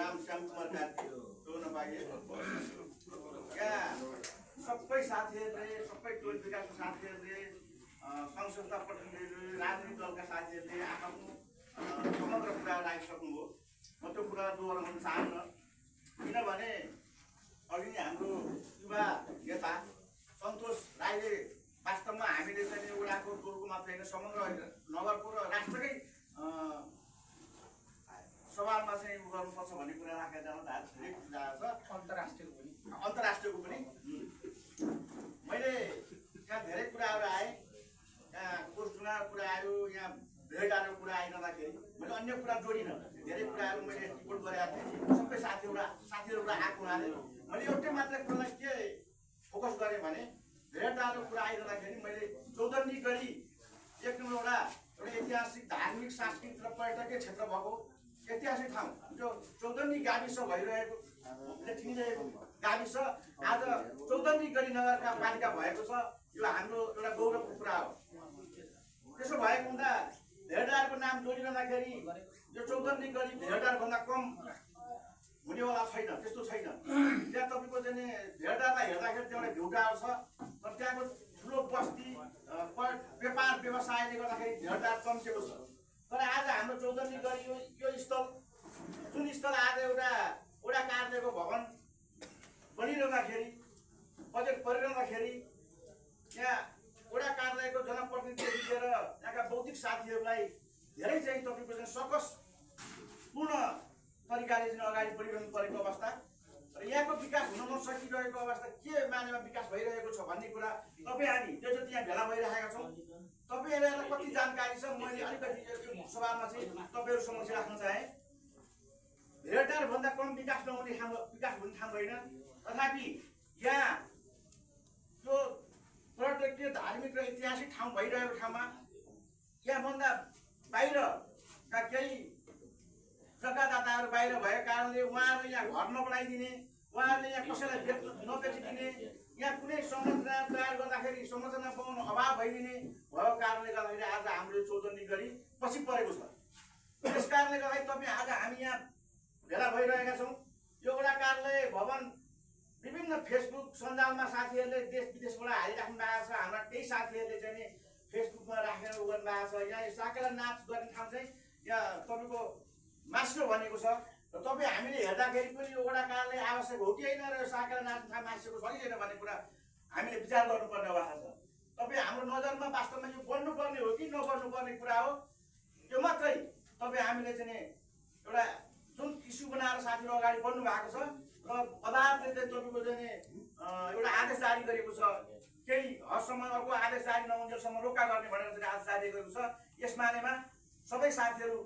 नाम श्यामकुमार कार्की जोड्न पाइए। यहाँ सबै साथीहरूले, सबै टोल विकासका साथीहरूले, सङ्घ संस्था प्रतिनिधिहरूले, राजनीतिक दलका साथीहरूले आफ्नो समग्र कुरा राखिसक्नुभयो। म त्यो कुरा दोहोऱ्याउन चाहन्न, किनभने अघि नै हाम्रो युवा नेता सन्तोष राईले वास्तवमा हामीले चाहिँ एउटाको टोलको मात्रै होइन, समग्र नगरको र राष्ट्रकै सवालमा चाहिँ उ गर्नुपर्छ भन्ने कुरा राखेर जाँदा धेरै छ। अन्तर्राष्ट्रियको पनि मैले यहाँ धेरै कुराहरू आए, यहाँ कोषढुङ्गाको कुरा आयो, यहाँ भेडाको कुरा आइरहँदाखेरि मैले अन्य कुरा जोडिनँ। धेरै कुराहरू मैले रिपोर्ट गरेका थिएँ, सबै साथीहरूलाई आएको हुनाले मैले एउटै मात्रै कुरालाई के फोकस गरेँ भने भेडाको कुरा आइरहँदाखेरि मैले चौधन्नी गढी एक नम्बर एउटा ऐतिहासिक, धार्मिक, सांस्कृतिक र पर्यटकीय क्षेत्र भएको ऐतिहासिक ठाउँ जो चौधन्नी गाविस भइरहेको लेखिरहेको गाविस आज चौधन्नी गढी नगरपालिका भएको छ। यो हाम्रो एउटा गौरवको कुरा हो। त्यसो भएको हुँदा भेडारको नाम जोडिरहँदाखेरि यो चौधन्नी गढी भेडारभन्दा कम हुनेवाला छैन, त्यस्तो छैन। त्यहाँ तपाईँको चाहिँ भेडारलाई हेर्दाखेरि त्यो एउटा भ्युटाहरू छ, तर त्यहाँको ठुलो बस्ती व्यापार व्यवसायले गर्दाखेरि भेडार कम्तिएको छ। तर आज हाम्रो चौधन्नी गढी यो स्थल, जुन स्थल आज एउटा कार्यको भवन बनिरहँदाखेरि, बजेट परिरहँदाखेरि यहाँ वडा कार्यालयको जनप्रतिनिधिदेखि लिएर यहाँका बौद्धिक साथीहरूलाई धेरै चाहिँ तपाईँको चाहिँ सकस पूर्ण तरिकाले चाहिँ अगाडि बढिरहनु परेको अवस्था र यहाँको विकास हुन नसकिरहेको अवस्था के मानेमा विकास भइरहेको छ भन्ने कुरा तपाईँ हामी जो जति यहाँ भेला भइरहेका छौँ तपाईँहरूलाई कति जानकारी छ मैले अलिकति यो सभामा चाहिँ तपाईँहरू समक्ष राख्न चाहेँ। भेडारभन्दा कम विकास नहुने ठाउँ, विकास हुने ठाउँ होइन, तथापि यहाँ त्यो पर्यटकीय, धार्मिक र ऐतिहासिक ठाउँ भइरहेको ठाउँमा यहाँभन्दा बाहिरका केही जग्गादाताहरू बाहिर भएको कारणले उहाँहरूले यहाँ घर नबनाइदिने, उहाँहरूले यहाँ कसैलाई नबेचिदिने, यहाँ कुनै संरचना तयार गर्दाखेरि संरचना बनाउनु अभाव भइदिने भएको कारणले गर्दाखेरि आज हाम्रो चौधन्नी गढी पछि परेको छ। त्यस कारणले गर्दाखेरि तपाईँ आज हामी यहाँ भेला भइरहेका छौँ। यो वडा कार्यालय भवन विभिन्न फेसबुक सञ्जालमा साथीहरूले देश विदेशबाट हालिराख्नु भएको छ। हाम्रा केही साथीहरूले चाहिँ फेसबुकमा राखेर उ गर्नु भएको छ। यहाँ साकेला नाच गर्ने ठाउँ चाहिँ यहाँ तपाईँको मास्यो भनेको छ र तपाईँ हामीले हेर्दाखेरि पनि यो वडा कार्यालय आवश्यक हो कि होइन र साकेला नाच ठाउँ मासिएको छ कि छैन भन्ने कुरा हामीले विचार गर्नुपर्ने अवस्था छ। तपाईँ हाम्रो नजरमा वास्तवमा यो बन्नुपर्ने हो कि नबन्नुपर्ने कुरा हो, यो मात्रै तपाईँ हामीले चाहिँ एउटा जुन इस्यु बनाएर साथीहरू अगाडि बढ्नु भएको छ र अदालतले चाहिँ तपाईँको चाहिँ एउटा आदेश जारी गरेको छ, केही हदसम्म अर्को आदेश जारी नहुन्जेलसम्म रोका गर्ने भनेर चाहिँ आदेश जारी गरेको छ। यस मानेमा सबै साथीहरू